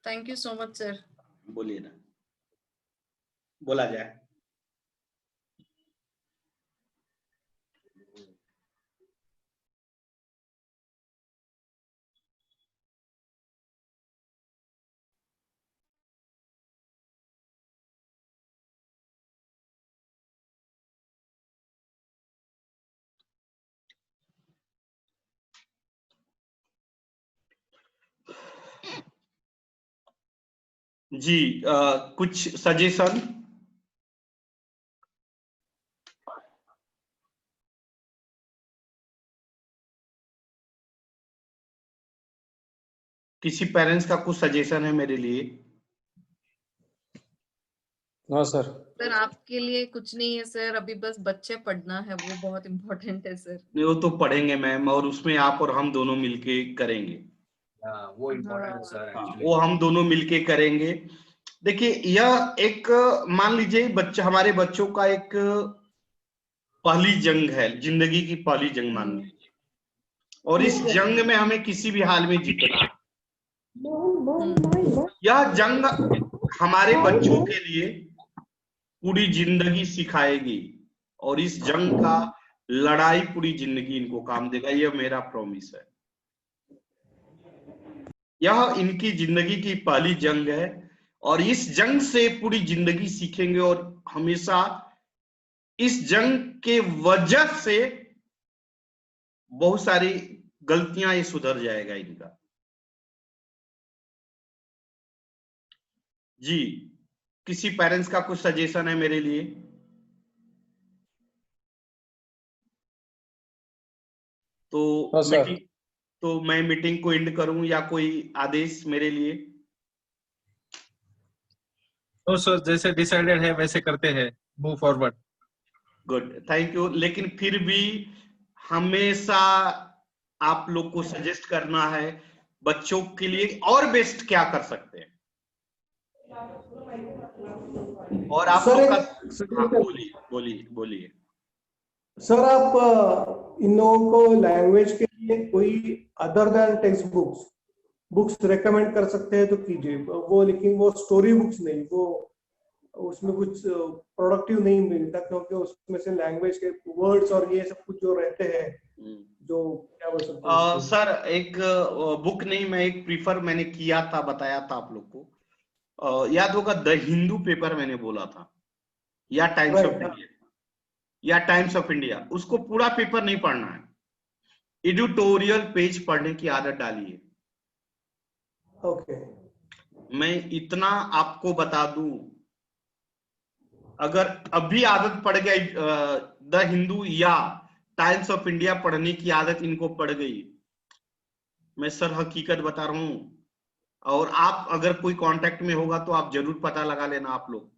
Thank you so much sir. बोलिए ना, बोला जाए। जी कुछ सजेशन? किसी पेरेंट्स का कुछ सजेशन है मेरे लिए? No sir. सर आपके लिए कुछ नहीं है सर, अभी बस बच्चे पढ़ना है, वो बहुत इम्पोर्टेंट है सर। वो तो पढ़ेंगे मैम, और उसमें आप और हम दोनों मिलके करेंगे। वो इम्पोर्टेंट है सर। वो हम दोनों मिलके करेंगे। देखिए, यह एक, मान लीजिए बच्चा, हमारे बच्चों का एक पहली जंग है, जिंदगी की पहली जंग मान लीजिए, और इस जंग में हमें किसी भी हाल में जीतना है। यह जंग हमारे बच्चों के लिए पूरी जिंदगी सिखाएगी, और इस जंग का लड़ाई पूरी जिंदगी इनको काम देगा, यह मेरा प्रॉमिस है। यह इनकी जिंदगी की पहली जंग है, और इस जंग से पूरी जिंदगी सीखेंगे, और हमेशा इस जंग के वजह से बहुत सारी गलतियां ये सुधर जाएगा इनका। जी, किसी पेरेंट्स का कुछ सजेशन है मेरे लिए? तो मीटिंग, तो मैं मीटिंग को एंड करूं या कोई आदेश मेरे लिए? तो सर जैसे डिसाइडेड है वैसे करते हैं, move forward. Good, thank you. लेकिन फिर भी हमेशा आप लोग को सजेस्ट करना है बच्चों के लिए और बेस्ट क्या कर सकते हैं, और आप लोग का। हाँ, बोलिए बोलिए बोलिए। सर आप इन लोगों को लैंग्वेज के लिए कोई other than text books recommend कर सकते हैं तो कीजिए वो, लेकिन वो स्टोरी बुक्स नहीं, वो उसमें कुछ प्रोडक्टिव नहीं मिलता, क्योंकि उसमें से लैंग्वेज के वर्ड्स और ये सब कुछ जो रहते हैं, जो क्या बोल सकते हैं सर, एक बुक नहीं, मैं एक प्रीफर मैंने किया था, बताया था आप लोग को, याद होगा, द हिंदू पेपर मैंने बोला था, या टाइम्स ऑफ इंडिया, या टाइम्स ऑफ इंडिया। उसको पूरा पेपर नहीं पढ़ना है, एडिटोरियल पेज पढ़ने की आदत डालिए। ओके। मैं इतना आपको बता दूं, अगर अभी आदत पड़ गई द हिंदू या टाइम्स ऑफ इंडिया पढ़ने की आदत इनको पड़ गई, मैं सर हकीकत बता रहा हूं, और आप अगर कोई कांटेक्ट में होगा तो आप जरूर पता लगा लेना आप लोग,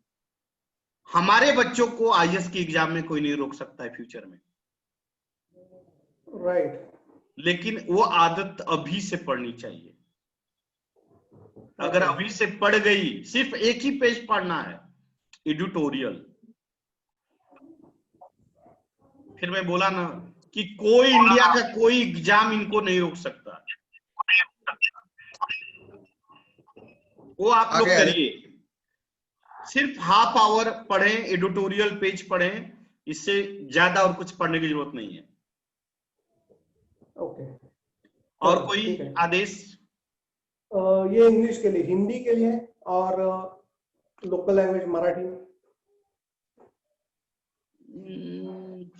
हमारे बच्चों को आईएएस की एग्जाम में कोई नहीं रोक सकता है फ्यूचर में। राइट। लेकिन वो आदत अभी से पढ़नी चाहिए। अगर अभी से पढ़ गई, सिर्फ एक ही पेज पढ़ना है, एडिटोरियल। फिर मैं बोला ना कि कोई इंडिया का कोई एग्जाम इनको नहीं रोक सकता, वो आप लोग करिए। सिर्फ हाफ आवर पढ़ें, एडिटोरियल पेज पढ़ें, इससे ज्यादा और कुछ पढ़ने की जरूरत नहीं है। ओके। और कोई आदेश? ये इंग्लिश के लिए, हिंदी के लिए और लोकल लैंग्वेज मराठी।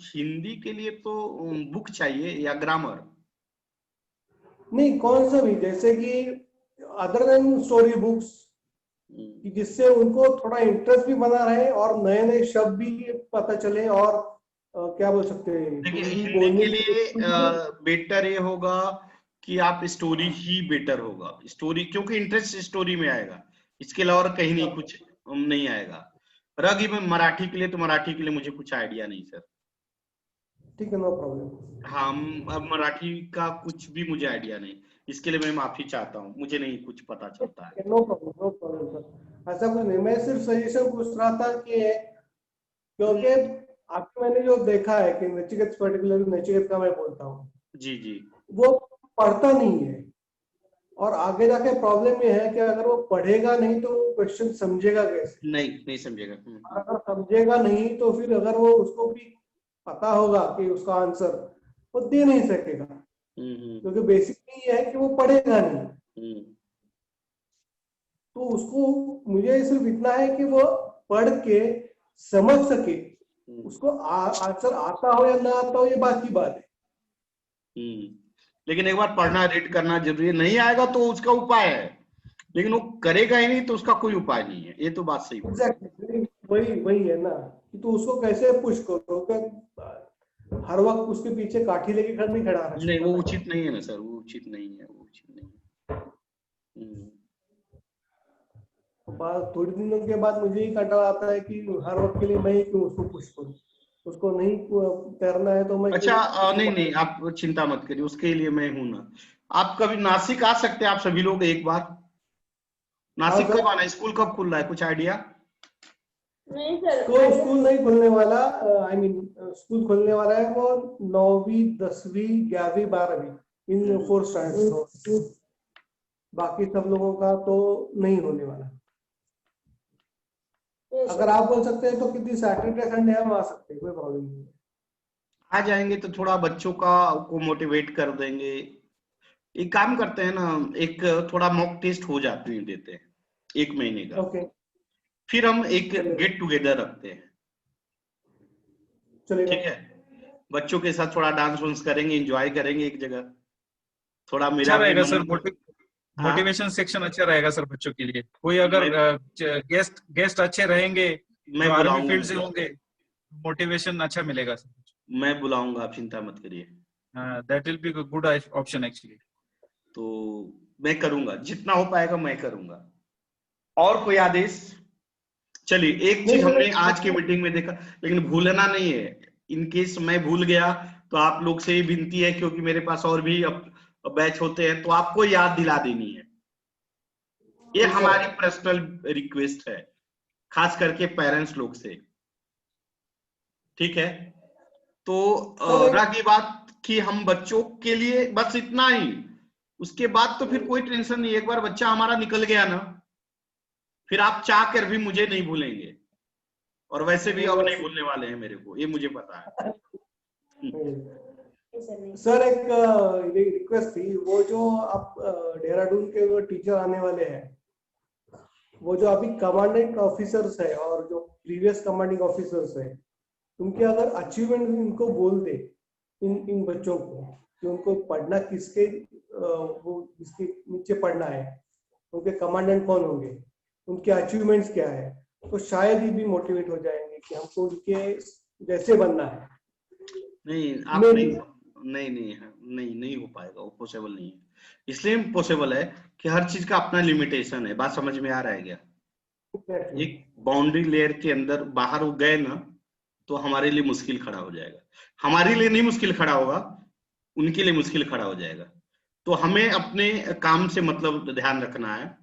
हिंदी के लिए तो बुक चाहिए या ग्रामर? नहीं, कौन सा भी, जैसे कि अदर देन स्टोरी बुक्स, जिससे उनको थोड़ा इंटरेस्ट भी बना रहे और नए नए शब्द भी पता चले, और क्या बोल सकते हैं, देखिए, हिंदी के लिए बेटर ये होगा कि आप स्टोरी ही बेटर होगा, स्टोरी, क्योंकि इंटरेस्ट स्टोरी में आएगा, इसके अलावा कहीं नहीं, कुछ नहीं आएगा। रही मराठी के लिए, तो मराठी के लिए मुझे कुछ आइडिया नहीं सर। ठीक है, नो प्रॉब्लम। हाँ, अब मराठी का कुछ भी मुझे आइडिया नहीं, इसके लिए मैं माफी चाहता हूँ, मुझे नहीं कुछ पता चलता है। नो प्रॉब्लम सर, ऐसा कुछ नहीं, मैं सिर्फ सजेशन पूछ रहा था कि, क्योंकि आपको मैंने जो देखा है कि नचिकेत, पर्टिकुलरली नचिकेत का मैं बोलता हूँ, जी जी, वो पढ़ता नहीं है, और आगे जाके प्रॉब्लम ये है कि अगर वो पढ़ेगा नहीं तो क्वेश्चन समझेगा कैसे? नहीं समझेगा। और अगर समझेगा नहीं तो फिर अगर वो उसको भी पता होगा कि उसका आंसर वो दे नहीं सकेगा, क्योंकि बेसिकली ये है कि वो पढ़ेगा नहीं। तो उसको मुझे सिर्फ इतना है कि वो पढ़ के समझ सके, उसको आंसर आता हो या ना आता हो ये बात की बात है। लेकिन एक बार पढ़ना रीड करना जरूरी है। नहीं आएगा तो उसका उपाय है, लेकिन वो करेगा ही नहीं तो उसका कोई उपाय नहीं है। ये तो बात सही है। एग्जैक्टली, वही है ना कि तो उसको कैसे पुश करो कि हर वक्त उसके पीछे काठी लेके घर नहीं खड़ा नहीं, वो उचित नहीं है ना सर, वो उचित नहीं है, वो उचित नहीं है। थोड़ी दिनों के बाद मुझे ही कंटाला आता है कि हर वक्त के लिए मैं ही क्यों उसको पुश करूं, उसको नहीं तैरना है तो मैं अच्छा, नहीं आप चिंता मत करिए, उसके लिए मैं हूं ना। आप कभी नासिक आ सकते हैं, आप सभी लोग एक बार। नासिक कब आना है? स्कूल कब खुल रहा है, कुछ आइडिया? नहीं सर, स्कूल नहीं खुलने वाला, आई मीन स्कूल खुलने वाला है वो 9वीं 10वीं 11वीं 12वीं इन 4 स्टैंडर्ड। बाकी सब लोगों का तो नहीं होने वाला। अगर आप बोल सकते हैं तो किसी सैटरडे संडे हम आ सकते हैं, कोई प्रॉब्लम नहीं है। आ जाएंगे तो थोड़ा बच्चों को मोटिवेट कर देंगे। एक काम करते हैं ना, एक थोड़ा मॉक टेस्ट हो जाते हैं, देते हैं 1 महीने का। ओके, फिर हम एक गेट टुगेदर रखते हैं, चलेगा। ठीक है? बच्चों के साथ थोड़ा डांस वांस करेंगे, एंजॉय करेंगे एक जगह, थोड़ा अच्छा मेरा भी रहेगा सर। मन। हाँ, मोटिवेशन सेक्शन अच्छा रहेगा सर बच्चों के लिए। कोई अगर गेस्ट अच्छे रहेंगे मैं जो आर्मी बुलाऊंगा फील्ड से होंगे, मोटिवेशन अच्छा मिलेगा सर। मैं बुलाऊंगा, आप चिंता मत करिए। That will be good option actually. तो मैं करूंगा, जितना हो पाएगा मैं करूंगा। और कोई आदेश? चलिए, एक चीज हमने आज की मीटिंग में देखा, लेकिन भूलना नहीं है। इन केस मैं भूल गया तो आप लोग से ही विनती है, क्योंकि मेरे पास और भी बैच होते हैं, तो आपको याद दिला देनी है। ये हमारी पर्सनल रिक्वेस्ट है, खास करके पेरेंट्स लोग से, ठीक है? तो रह गई बात कि हम बच्चों के लिए बस इतना ही, उसके बाद तो फिर कोई टेंशन नहीं। एक बार बच्चा हमारा निकल गया ना, फिर आप चाह कर भी मुझे नहीं भूलेंगे, और वैसे भी अब नहीं भूलने वाले हैं मेरे को, ये मुझे पता है। सर एक रिक्वेस्ट थी, वो जो आप देहरादून के वो टीचर आने वाले हैं, वो जो अभी कमांडिंग ऑफिसर्स है और जो प्रीवियस कमांडिंग ऑफिसर्स है, उनके अगर अचीवमेंट इनको बोल दे इन बच्चों को कि उनको पढ़ना किसके वो जिसके नीचे पढ़ना है, उनके कमांडेंट कौन होंगे, उनके अचीवमेंट्स क्या है, तो शायद ही भी मोटिवेट हो जाएंगे कि हमको उनके जैसे बनना है। नहीं, आप नहीं हो पाएगा, वो पॉसिबल नहीं है। इसलिए पॉसिबल है कि हर चीज का अपना लिमिटेशन है। बात समझ में आ रहा है क्या? एक बाउंड्री लेयर के अंदर बाहर हो गए ना, तो हमारे लिए मुश्किल खड़ा हो जाएगा। हमारे लिए नहीं मुश्किल खड़ा होगा, उनके लिए मुश्किल खड़ा हो जाएगा। तो हमें अपने काम से मतलब ध्यान रखना है।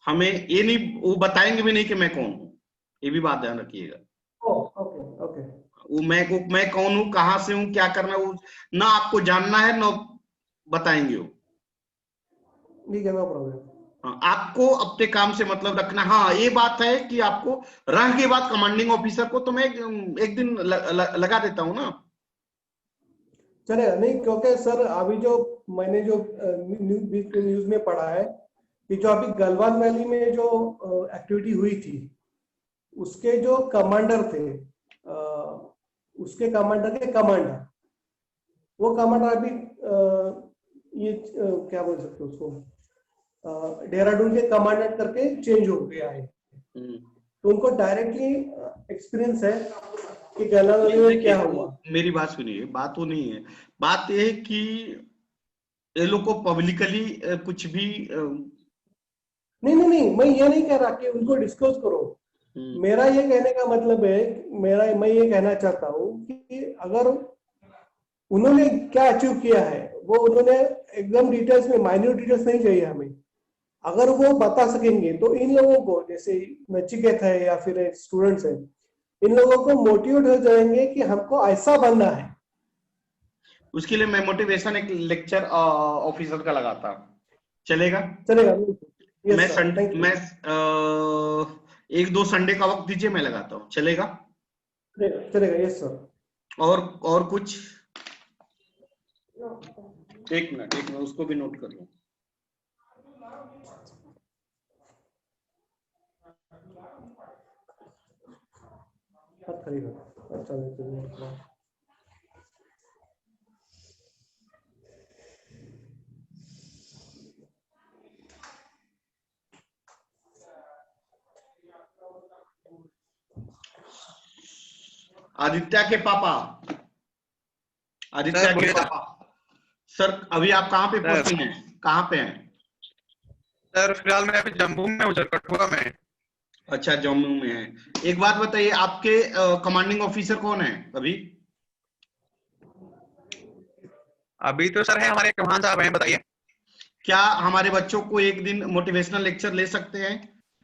हमें ये नहीं, वो बताएंगे भी नहीं कि मैं कौन हूँ, ये भी बात ध्यान रखिएगा। ओके, वो मैं कौन हूँ, कहाँ से हूँ, क्या करना है, वो ना आपको जानना है ना बताएंगे वो। ठीक है, नो प्रॉब्लम। हाँ, आपको अपने काम से मतलब रखना। हाँ, ये बात है कि आपको रह के बाद कमांडिंग ऑफिसर को तो मैं एक दिन लगा देता हूँ ना। चलेगा नहीं, क्योंकि सर अभी जो मैंने जो न्यूज में पढ़ा है कि जो अभी गलवान वैली में जो एक्टिविटी हुई थी, उसके जो कमांडर थे, उसके कमांडर के कमांडर, वो कमांडर अभी ये क्या बोल सकते हैं उसको, देहरादून के कमांडेंट करके चेंज हो गया है। तो उनको डायरेक्टली एक्सपीरियंस है कि गलवान वैली में क्या हुआ। मेरी बात सुनिए, बात वो नहीं है। बात यह है कि ये लोग को पब्लिकली कुछ भी नहीं, मैं ये नहीं कह रहा कि उनको डिस्क्लोज करो। मेरा ये कहने का मतलब है, मैं ये कहना चाहता हूँ कि अगर उन्होंने क्या अचीव किया है, वो उन्होंने एकदम डिटेल्स में, माइन्यूट डिटेल्स नहीं चाहिए हमें। अगर वो बता सकेंगे तो इन लोगों को, जैसे नचिकेत है या फिर स्टूडेंट्स है, इन लोगों को मोटिवेट हो जाएंगे कि हमको ऐसा बनना है। उसके लिए मैं मोटिवेशन एक लेक्चर ऑफिसर का लगाता हूँ। चलेगा? चलेगा। Yes, मैं sir. Thank you. मैं 1-2 संडे का वक्त दीजिए, मैं लगाता हूँ, चलेगा? चलेगा, यस सर। और कुछ? No. एक मिनट उसको भी नोट कर लूं। अच्छा, आदित्य के पापा, आदित्य के पापा सर, अभी आप कहाँ पे पोस्टिंग हैं? कहाँ पे हैं? सर फिलहाल मैं अभी जम्मू में हूँ सर, कठुआ में। अच्छा, जम्मू में है। एक बात बताइए, आपके कमांडिंग ऑफिसर कौन है अभी? अभी तो सर है हमारे चौहान साहब हैं, बताइए। क्या हमारे बच्चों को एक दिन मोटिवेशनल लेक्चर ले सकते हैं?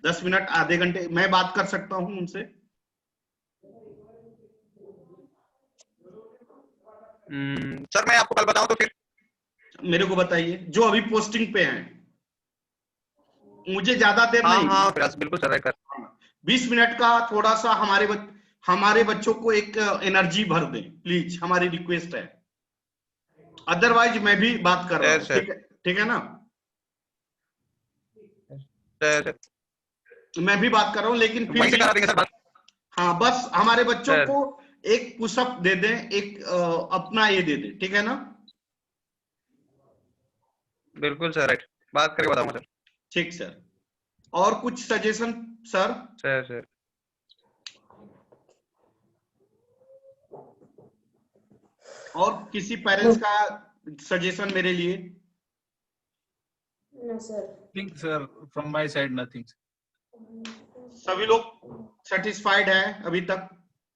10 मिनट, आधे घंटे मैं बात कर सकता हूं उनसे? सर मैं आपको कल बताऊं तो फिर? मेरे को बताइए, जो अभी पोस्टिंग पे हैं, मुझे ज्यादा देर नहीं। हाँ बिल्कुल सर, कर 20 मिनट का थोड़ा सा हमारे बच्चों को एक एनर्जी भर दें प्लीज, हमारी रिक्वेस्ट है। अदरवाइज मैं भी बात कर रहा हूँ, ठीक है ना? मैं भी बात कर रहा हूँ, लेकिन फिर भी करा देंगे सर बात। हाँ, बस हमारे बच्चों को एक पुशअप दे दें, एक अपना ये दे दें, ठीक है ना? बिल्कुल सर, राइट, बात करके बताऊंगा सर। ठीक सर। और कुछ सजेशन सर? सर और किसी पेरेंट्स का सजेशन मेरे लिए? No, sir. Think sir, from my side nothing. सभी लोग सेटिस्फाइड है अभी तक?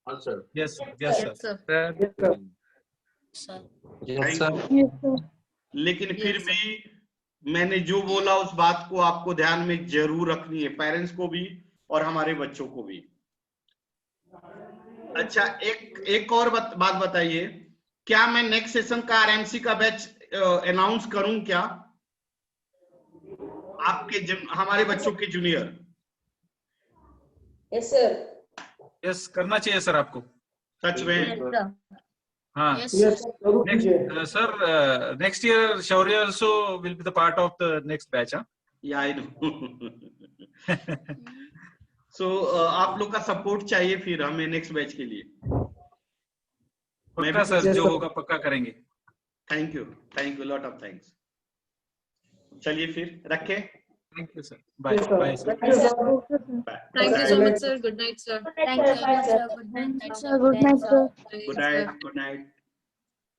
Yes sir. Yes, Sir. sir. Thank you. Yes, sir. लेकिन फिर Yes, भी मैंने जो बोला उस बात को आपको ध्यान में जरूर रखनी है, पेरेंट्स को भी और हमारे बच्चों को भी। अच्छा, एक और बात बताइए, क्या मैं नेक्स्ट सेशन का आरएमसी का बैच अनाउंस करूं क्या? हमारे बच्चों के जूनियर। Yes, sir. Yes, करना चाहिए सर आपको। सच में? हाँ। Yes, Yes, sir. जरूर Next, कीजिए। sir, next year Shaurya also will be the part of the next batch, huh? या आई नो। सो आप लोग का सपोर्ट चाहिए फिर हमें नेक्स्ट बैच के लिए। पक्का सर, जो होगा पक्का करेंगे। Thank you, lot of thanks. चलिए फिर रखें। Thank you sir. Bye. Yes, sir. Bye sir. Thank you, sir. Thank you so much, sir. Good night, sir. Thank you, Bye, sir. sir. Good night, Sir, good night, sir. Good night, good night,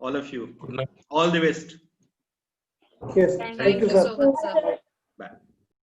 all of you. Good night. All the best. Yes, Thank thank you, Thank you sir. so much, sir.